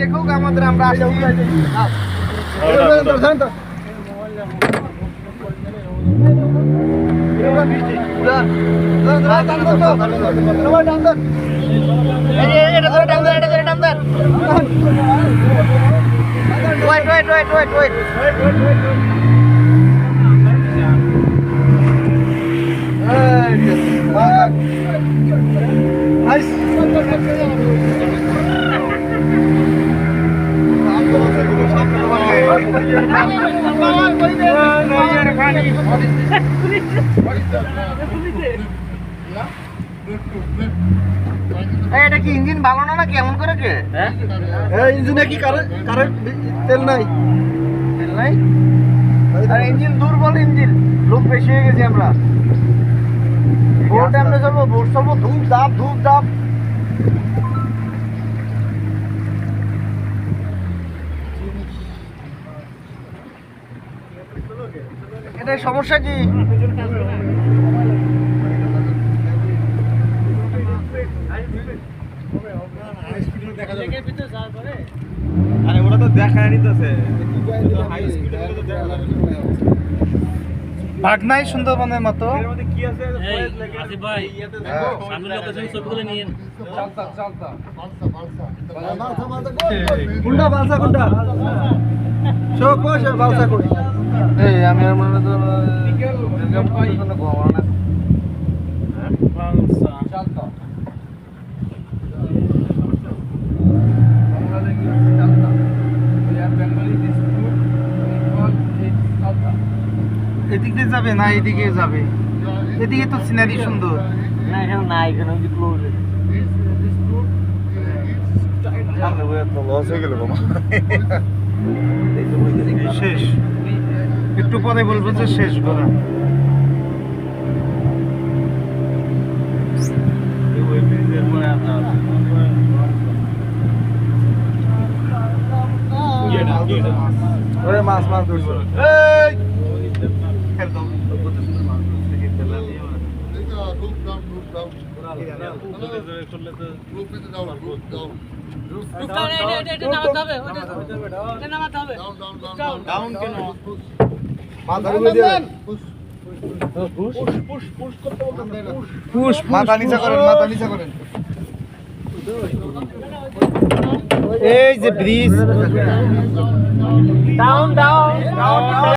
দেখুক আমাদের আমরা আসছি wait. Nice. এটা কি ইঞ্জিন ভালো না কেমন করে কে হ্যাঁ ইঞ্জিনে কি কারেন্ট তেল নাই আর ইঞ্জিন দুর্বল ইঞ্জিন লোক বেশি হয়ে গেছে আমরা ভোর টাইমে চলবো ভোর চলবো ধূপ ধাপ এটা সমস্যা কি আরে ওটা তো দেখায় নিতেছে ভাগনাই সুন্দরবনের মতো কি আছে আসিফ ভাই সামনে লোকেশন ছবিগুলো নিয়েন কোনটা বালসা কোনটা সব কোশে বালসা কোন এই আমি আর মনে তো কোনো গোয়া না বালসা চালতা এদিকে যাবে না এদিকে যাবে এদিকে তো সিনারি সুন্দর না এখানে না এখানে ওই ক্লোজ শেষ একটু পরে বলবো যে শেষ বলা মাছ ধরছো মাথা নিচা করেন এই যে ব্রিজ ডাউন